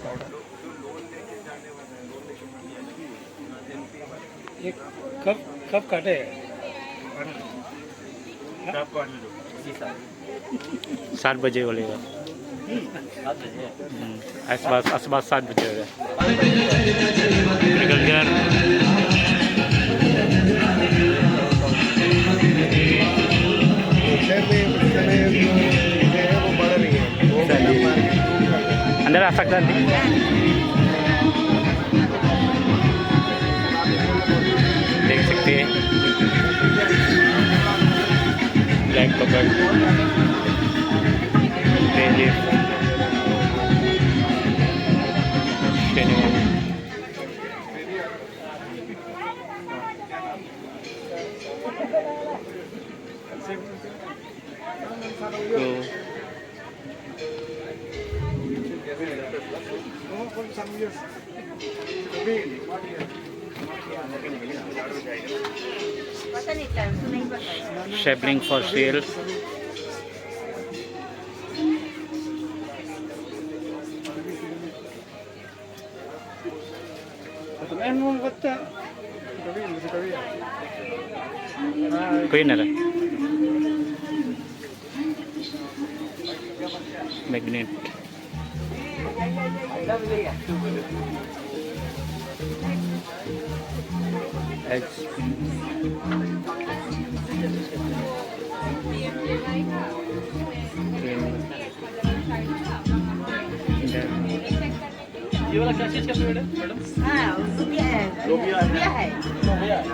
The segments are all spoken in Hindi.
पाउडर। ये कब काटे? कब काट लो? 7 बजे बोलेगा। 7 बजे आसपास 7 बजे हो गया। निकल गया। अंदर आ सकता है। देख सकते हैं black pepper, bay leaf, cinnamon, Shabling for sale. कोई ना मैग्नेट। ये वाला क्या चीज का पेड़ है मैडम? हाँ, लोबिया है। लोबिया है। लोबिया है।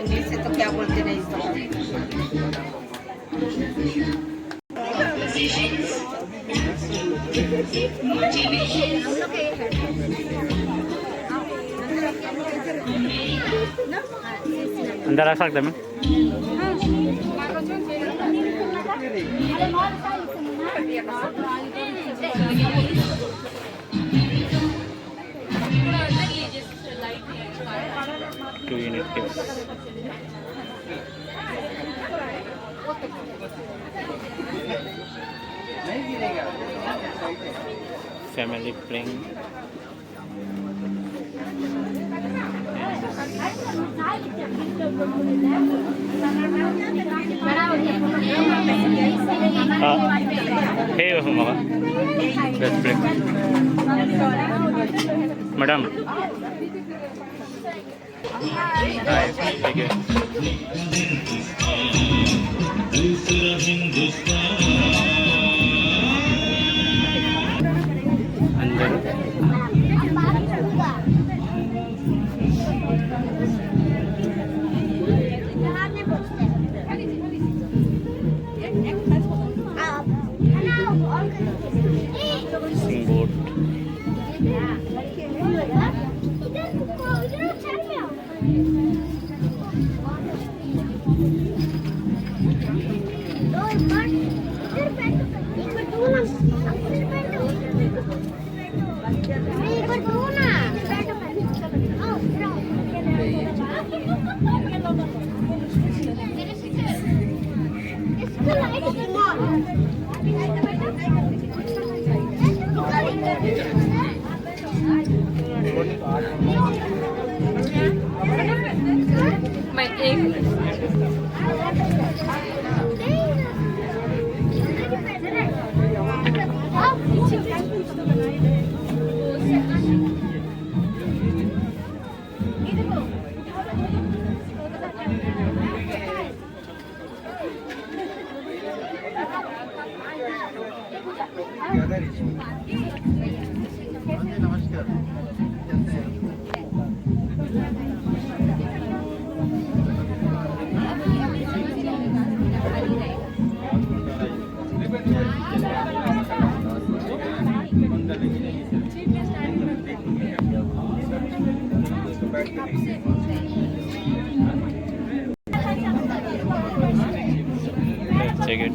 इंग्लिश से तो क्या बोलते नहीं इसको। अंदर आ सकता मैं? Two unit tips. Family playing. Hey, mama. Let's break. Madam. Hi, thank you. अंदर सिंगोट मैं एक जैकेट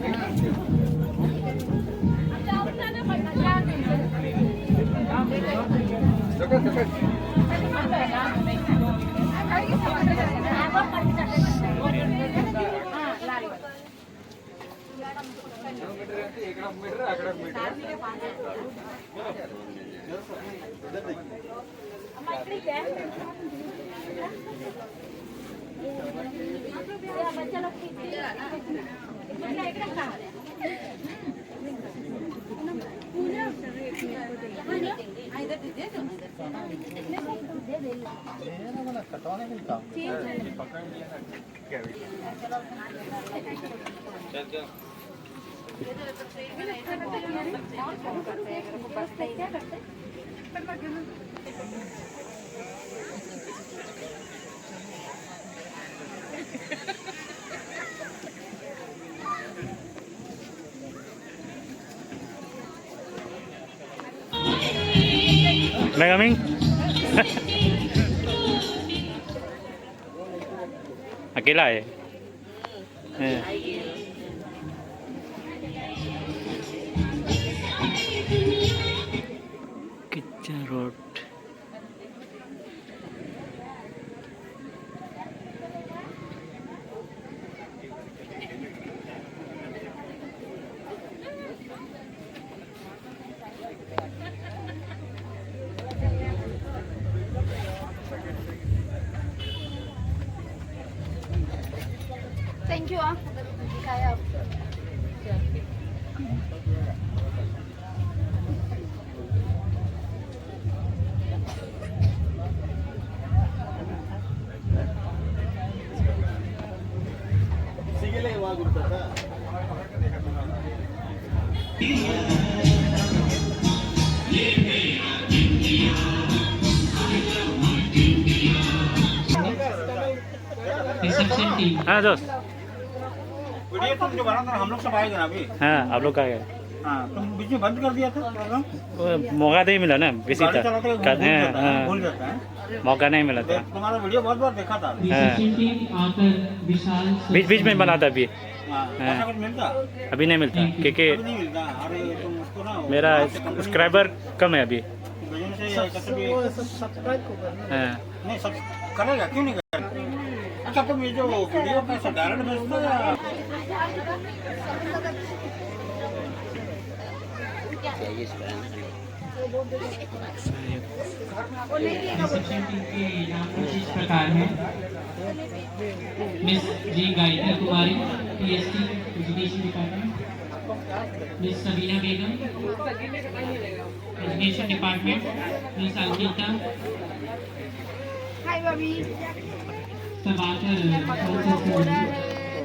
मैं कमिंग अकेला है किच्चा रोड Thank you. हाँ दोस्त वीडियो तुम जो बना था हम लोग सब आएगा ना अभी। हाँ आप लोग का है हाँ तुम बीच में बंद कर दिया था प्रोग्राम। मौका नहीं मिला ना बेसी गाड़ी था चलाते हुए भूल जाता है। मौका नहीं मिला था तुम्हारा वीडियो बहुत बार देखा था। बीच बीच में बना था अभी हाँ, पैसा कुछ मिलता अभी नहीं मिलता क्योंकि अभी नहीं मिलता। अरे तुम उसको ना मेरा सब्सक्राइबर कम है अभी भजन से या कैसे भी हाँ नहीं सब करेगा क्यों नहीं करेगा। अच्छा तुम ये जो वीडियो कैसे डायरेक्ट भेजते हो या रिसेप्शन टीम के यहाँ कुछ इस प्रकार है। Miss ji Gayatri Kumari PST education department, miss Sabina Begum education department, miss Ankita Hi, Bobby. सब आकर पकोड़ा है,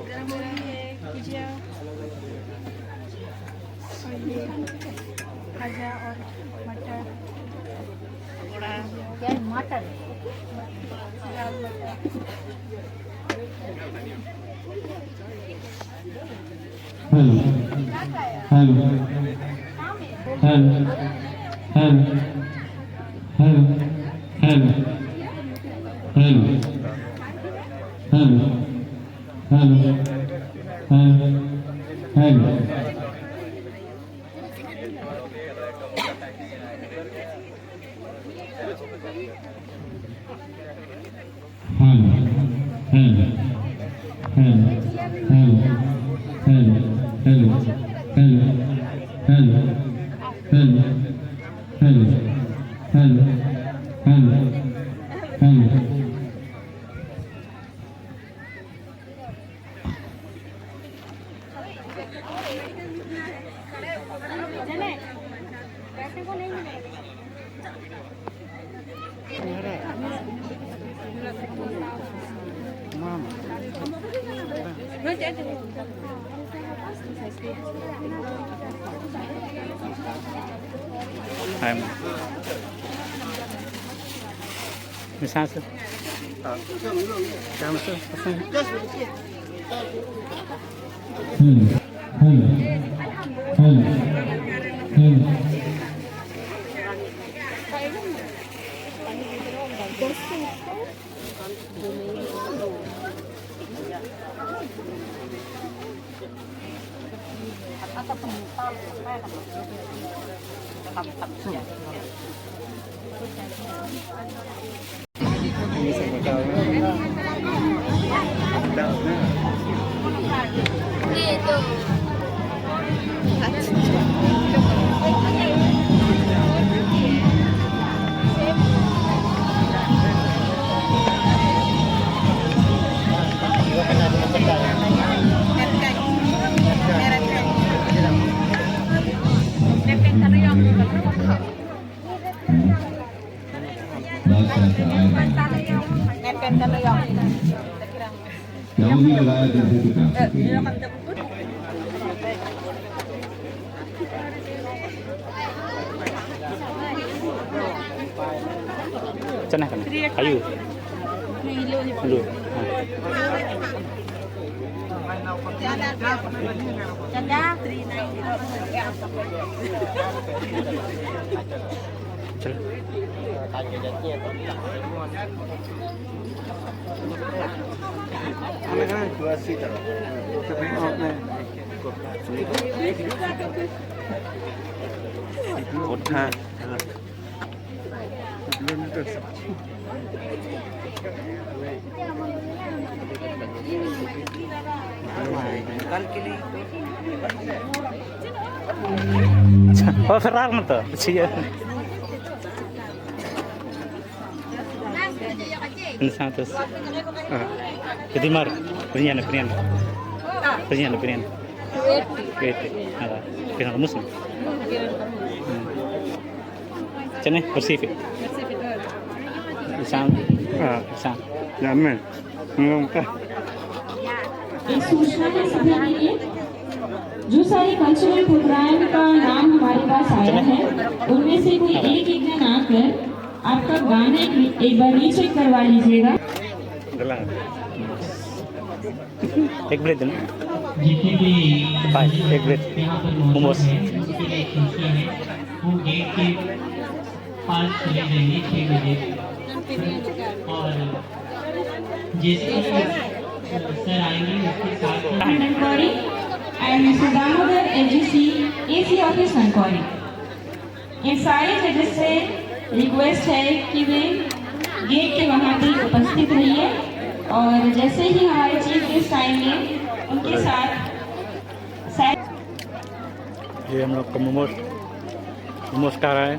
गरम है, भुजिया और ये खाजा और मटर। क्या है मटर? दाल मटर। Hello hello hello hello hello hello hello hello hello hello hello बैठने को नहीं मिलेगा। मिसाल से ये तो Ngepet ka lang. Jauh ही लगाया जैसे कि Cenah kan? Kayu. Lu. Canda. Oh, Ferrar na to. Siya. Ano sa atos? Jadi mar, perinyan. Wait. Ada. Pinakamus na. Cene, bersih. Isang. Isang. Jangan. एक सूचना है सभी के लिए जो सारे कल्चरल प्रोग्राम का नाम हमारे पास आया है उनमें से कोई एक जन आकर आपका गाना एक बार रीचेक करवा लीजिएगा। एक प्लेट देना। जितने भी एक प्लेट यहाँ पर मौजूद हैं उनके लिए एक सूचना है वो गेट के पास चले जाएंगे 6 बजे और जैसे सर आएंगे उसके साथ Nankori and Mr. Damodar AGC AC office Nancowry. इन सारे जजेस से रिक्वेस्ट है कि वे गेट के वहाँ पे उपस्थित रहिए और जैसे ही हमारे चीफ गेस्ट आएंगे उनके साथ ये हम लोग का मोमोज खा रहा है।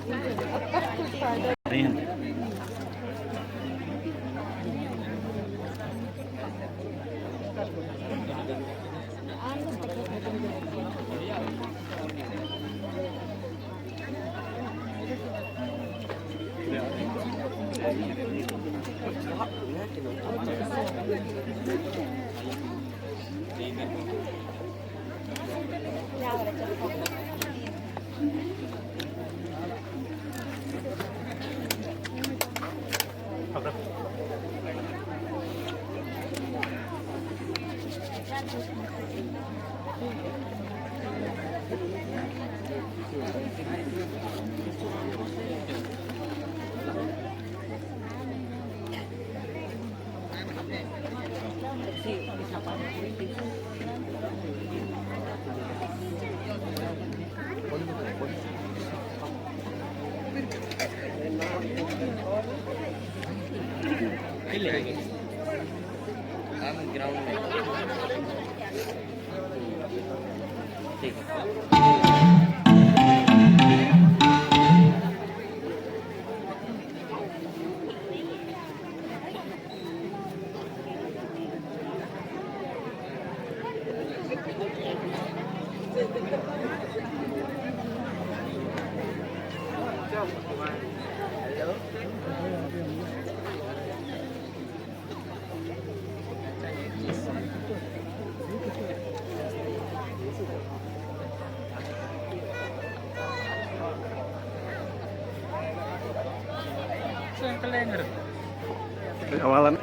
Awalan.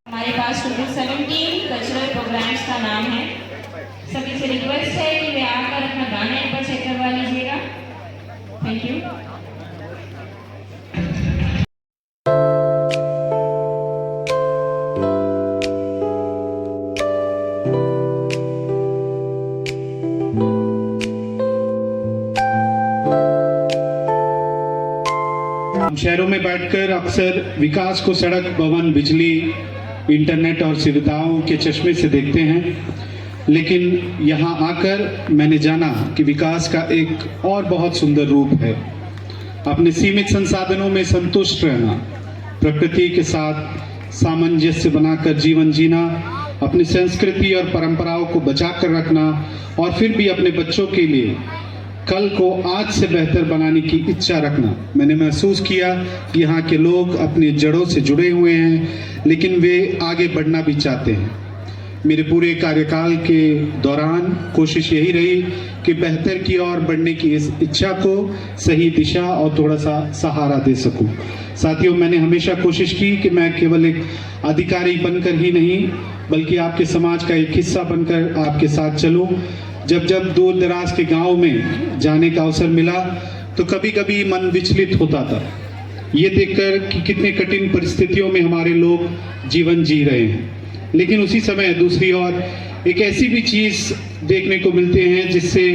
हमारे पास टोटल 17 कल्चरल प्रोग्राम्स का नाम है। सभी से रिक्वेस्ट है कि वे आकर अपना गाना एक बार चेक करवा लीजिएगा। Thank you. शहरों में बैठकर अक्सर विकास को सड़क, भवन, बिजली, इंटरनेट और सुविधाओं के चश्मे से देखते हैं, लेकिन यहाँ आकर मैंने जाना कि विकास का एक और बहुत सुंदर रूप है। अपने सीमित संसाधनों में संतुष्ट रहना, प्रकृति के साथ सामंजस्य बनाकर जीवन जीना, अपनी संस्कृति और परंपराओं को बचाकर रखना और फिर भी अपने बच्चों के लिए कल को आज से बेहतर बनाने की इच्छा रखना। मैंने महसूस किया कि यहाँ के लोग अपनी जड़ों से जुड़े हुए हैं, लेकिन वे आगे बढ़ना भी चाहते हैं। मेरे पूरे कार्यकाल के दौरान कोशिश यही रही कि बेहतर की ओर बढ़ने की इस इच्छा को सही दिशा और थोड़ा सा सहारा दे सकूं। साथियों, मैंने हमेशा कोशिश की कि मैं केवल एक अधिकारी बनकर ही नहीं, बल्कि आपके समाज का एक हिस्सा बनकर आपके साथ चलूं। जब जब दूर दराज के गांव में जाने का अवसर मिला तो कभी कभी मन विचलित होता था, ये देखकर कि कितने कठिन परिस्थितियों में हमारे लोग जीवन जी रहे हैं। लेकिन उसी समय दूसरी ओर एक ऐसी भी चीज देखने को मिलते हैं जिससे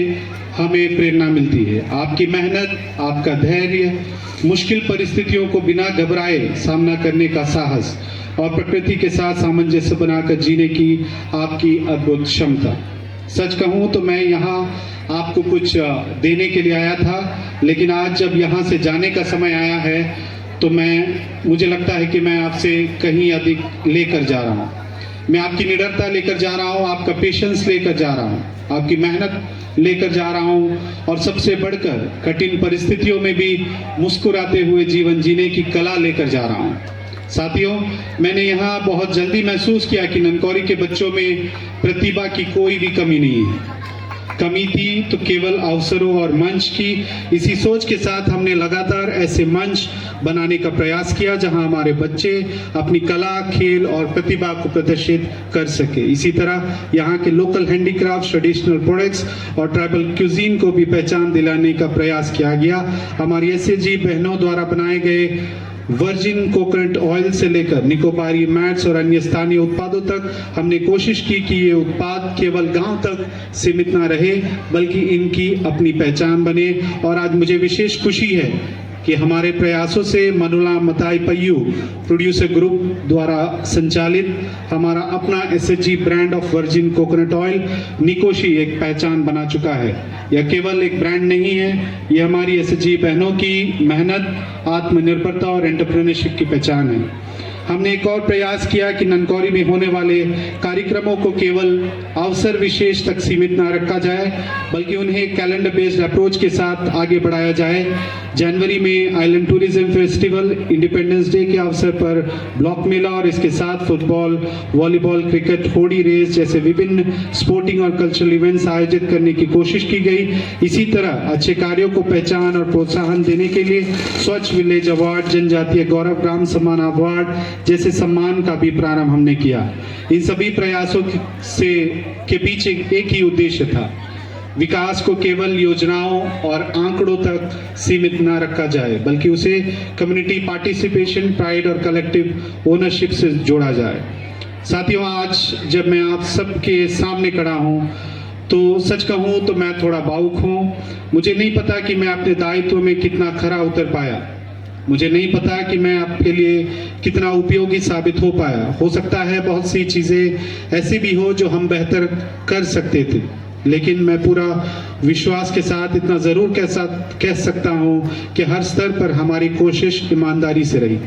हमें प्रेरणा मिलती है। आपकी मेहनत, आपका धैर्य, मुश्किल परिस्थितियों को बिना घबराए सामना करने का साहस और प्रकृति के साथ सामंजस्य बनाकर जीने की आपकी अद्भुत क्षमता। सच कहूँ तो मैं यहाँ आपको कुछ देने के लिए आया था, लेकिन आज जब यहाँ से जाने का समय आया है तो मुझे लगता है कि मैं आपसे कहीं अधिक लेकर जा रहा हूँ। मैं आपकी निडरता लेकर जा रहा हूँ, आपका पेशेंस लेकर जा रहा हूँ, आपकी मेहनत लेकर जा रहा हूँ, और सबसे बढ़कर कठिन परिस्थितियों में भी मुस्कुराते हुए जीवन जीने की कला लेकर जा रहा हूँ। साथियों, मैंने यहाँ बहुत जल्दी महसूस किया कि ननकौरी के बच्चों में प्रतिभा की कोई भी कमी नहीं है। कमी थी तो केवल अवसरों और मंच की। इसी सोच के साथ हमने लगातार ऐसे मंच बनाने का प्रयास किया जहां हमारे बच्चे अपनी कला, खेल और प्रतिभा को प्रदर्शित कर सके। इसी तरह यहाँ के लोकल हैंडीक्राफ्ट, ट्रेडिशनल प्रोडक्ट्स और ट्राइबल क्यूजीन को भी पहचान दिलाने का प्रयास किया गया। हमारी एसएचजी बहनों द्वारा बनाए गए वर्जिन कोकोनट ऑयल से लेकर निकोबारी मैट्स और अन्य स्थानीय उत्पादों तक हमने कोशिश की कि ये उत्पाद केवल गांव तक सीमित ना रहे, बल्कि इनकी अपनी पहचान बने। और आज मुझे विशेष खुशी है कि हमारे प्रयासों से मनुला मताई पय्यू प्रोड्यूसर ग्रुप द्वारा संचालित हमारा अपना SHG brand of virgin coconut oil निकोशी एक पहचान बना चुका है। यह केवल एक ब्रांड नहीं है, यह हमारी एसएचजी बहनों की मेहनत, आत्मनिर्भरता और एंटरप्रेन्योरशिप की पहचान है। हमने एक और प्रयास किया कि ननकौरी में होने वाले कार्यक्रमों को केवल अवसर विशेष तक सीमित न रखा जाए, बल्कि उन्हें कैलेंडर बेस्ड अप्रोच के साथ आगे बढ़ाया जाए। जनवरी में island tourism festival, independence day के अवसर पर ब्लॉक मेला और इसके साथ फुटबॉल, वॉलीबॉल, क्रिकेट, होड़ी रेस जैसे विभिन्न स्पोर्टिंग और कल्चरल इवेंट्स आयोजित करने की कोशिश की गई। इसी तरह अच्छे कार्यों को पहचान और प्रोत्साहन देने के लिए स्वच्छ विलेज अवार्ड, जनजातीय गौरव ग्राम सम्मान अवार्ड जैसे सम्मान का भी प्रारंभ हमने किया। इन सभी प्रयासों के पीछे एक ही उद्देश्य था, विकास को केवल योजनाओं और आंकड़ों तक सीमित न रखा जाए, बल्कि उसे कम्युनिटी पार्टिसिपेशन, प्राइड और कलेक्टिव ओनरशिप से जोड़ा जाए। साथियों, आज जब मैं आप सबके सामने खड़ा हूँ तो सच कहूँ तो मैं थोड़ा भावुक हूँ। मुझे नहीं पता कि मैं अपने दायित्व में कितना खरा उतर पाया। मुझे नहीं पता कि मैं आपके लिए कितना उपयोगी साबित हो पाया। हो सकता है बहुत सी चीज़ें ऐसी भी हो जो हम बेहतर कर सकते थे, लेकिन मैं पूरा विश्वास के साथ इतना ज़रूर कह सकता हूँ कि हर स्तर पर हमारी कोशिश ईमानदारी से रही।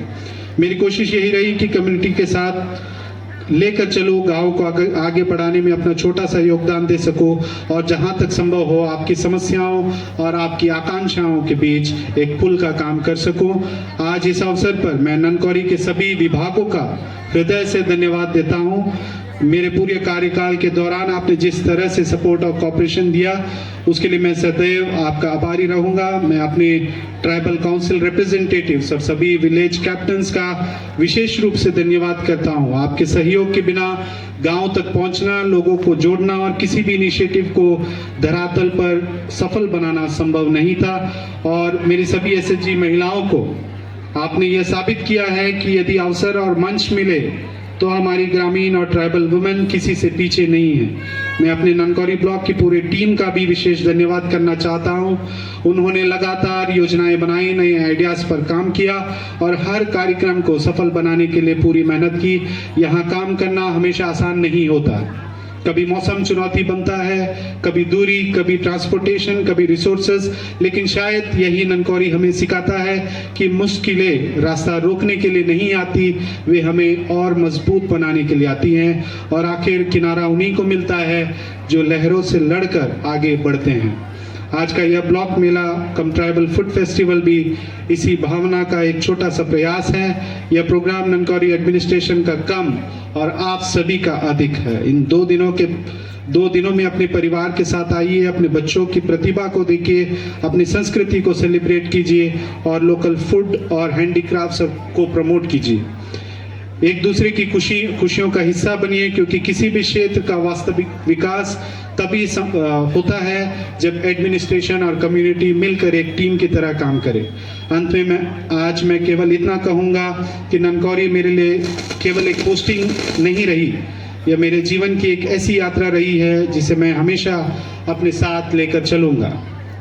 मेरी कोशिश यही रही कि कम्युनिटी के साथ लेकर चलो, गांव को आगे बढ़ाने में अपना छोटा सा योगदान दे सको, और जहां तक संभव हो आपकी समस्याओं और आपकी आकांक्षाओं के बीच एक पुल का काम कर सकूं। आज इस अवसर पर मैं ननकौरी के सभी विभागों का हृदय से धन्यवाद देता हूं। मेरे पूरे कार्यकाल के दौरान आपने जिस तरह से सपोर्ट और कॉपरेशन दिया, उसके लिए मैं सदैव आपका आभारी रहूंगा। मैं अपने ट्राइबल काउंसिल रिप्रेजेंटेटिव्स और सभी विलेज कैप्टन्स का विशेष रूप से धन्यवाद करता हूं। आपके सहयोग के बिना गांव तक पहुंचना, लोगों को जोड़ना और किसी भी इनिशिएटिव को धरातल पर सफल बनाना संभव नहीं था। और मेरी सभी एसएचजी महिलाओं को आपने यह साबित किया है कि यदि अवसर और मंच मिले तो हमारी ग्रामीण और ट्राइबल वुमेन किसी से पीछे नहीं है। मैं अपने ननकौरी ब्लॉक की पूरी टीम का भी विशेष धन्यवाद करना चाहता हूं। उन्होंने लगातार योजनाएं बनाई, नए आइडियाज पर काम किया और हर कार्यक्रम को सफल बनाने के लिए पूरी मेहनत की। यहाँ काम करना हमेशा आसान नहीं होता। कभी मौसम चुनौती बनता है, कभी दूरी, कभी ट्रांसपोर्टेशन, कभी रिसोर्सेज, लेकिन शायद यही ननकौरी हमें सिखाता है कि मुश्किलें रास्ता रोकने के लिए नहीं आती, वे हमें और मजबूत बनाने के लिए आती हैं। और आखिर किनारा उन्हीं को मिलता है जो लहरों से लड़कर आगे बढ़ते हैं। आज का यह ब्लॉक मेला कम ट्राइबल फूड फेस्टिवल भी इसी भावना का एक छोटा सा प्रयास है। यह प्रोग्राम ननकौरी एडमिनिस्ट्रेशन का कम और आप सभी का अधिक है। इन 2 दिनों में अपने परिवार के साथ आइए, अपने बच्चों की प्रतिभा को देखिए, अपनी संस्कृति को सेलिब्रेट कीजिए और लोकल फूड और हैंडीक्राफ्ट्स को प्रमोट कीजिए। एक दूसरे की खुशियों का हिस्सा बनिए, क्योंकि किसी भी क्षेत्र का वास्तविक विकास तभी होता है जब एडमिनिस्ट्रेशन और कम्युनिटी मिलकर एक टीम की तरह काम करे। अंत में आज मैं केवल इतना कहूँगा कि ननकौरी मेरे लिए केवल एक पोस्टिंग नहीं रही, यह मेरे जीवन की एक ऐसी यात्रा रही है जिसे मैं हमेशा अपने साथ लेकर चलूँगा।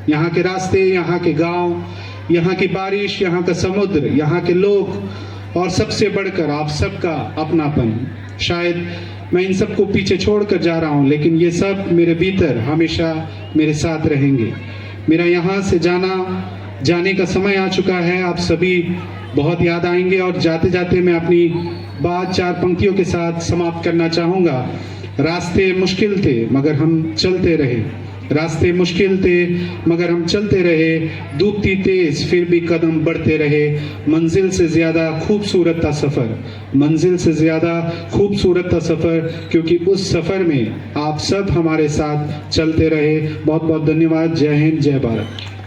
यहाँ के रास्ते, यहाँ के गांव, यहाँ की बारिश, यहाँ का समुद्र, यहाँ के लोग और सबसे बढ़कर आप सबका अपनापन। शायद मैं इन सबको पीछे छोड़कर जा रहा हूँ, लेकिन ये सब मेरे भीतर हमेशा मेरे साथ रहेंगे। मेरा यहाँ से जाने का समय आ चुका है। आप सभी बहुत याद आएंगे और जाते जाते मैं अपनी बात 4 पंक्तियों के साथ समाप्त करना चाहूँगा। रास्ते मुश्किल थे मगर हम चलते रहे, रास्ते मुश्किल थे मगर हम चलते रहे, डूबती तेज फिर भी कदम बढ़ते रहे। मंजिल से ज़्यादा खूबसूरत था सफ़र, मंजिल से ज़्यादा खूबसूरत था सफ़र, क्योंकि उस सफ़र में आप सब हमारे साथ चलते रहे। बहुत बहुत धन्यवाद। जय हिंद, जय भारत।